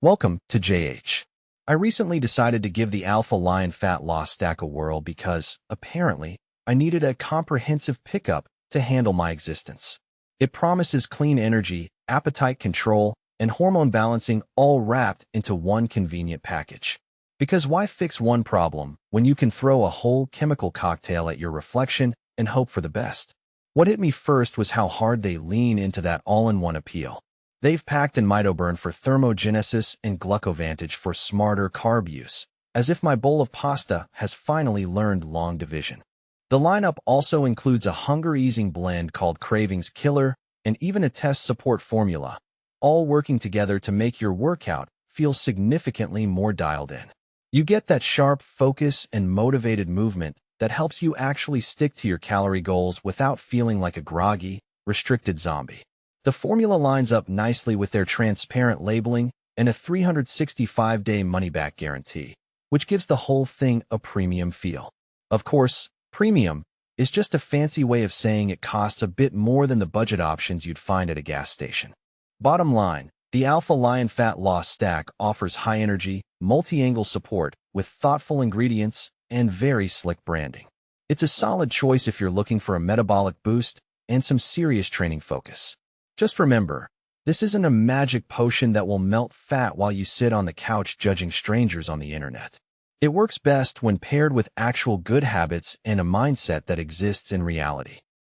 Welcome to JH. I recently decided to give the Alpha Lion Fat Loss Stack a whirl because, apparently, I needed a comprehensive pickup to handle my existence. It promises clean energy, appetite control, and hormone balancing all wrapped into one convenient package. Because why fix one problem when you can throw a whole chemical cocktail at your reflection and hope for the best? What hit me first was how hard they lean into that all-in-one appeal. They've packed in mitoburn for thermogenesis and glucovantage for smarter carb use, as if my bowl of pasta has finally learned long division. The lineup also includes a hunger-easing blend called Cravings Killer and even a test support formula, all working together to make your workout feel significantly more dialed in. You get that sharp focus and motivated movement that helps you actually stick to your calorie goals without feeling like a groggy, restricted zombie. The formula lines up nicely with their transparent labeling and a 365-day money-back guarantee, which gives the whole thing a premium feel. Of course, premium is just a fancy way of saying it costs a bit more than the budget options you'd find at a gas station. Bottom line, the Alpha Lion Fat Loss Stack offers high-energy, multi-angle support with thoughtful ingredients and very slick branding. It's a solid choice if you're looking for a metabolic boost and some serious training focus. Just remember, this isn't a magic potion that will melt fat while you sit on the couch judging strangers on the internet. It works best when paired with actual good habits and a mindset that exists in reality.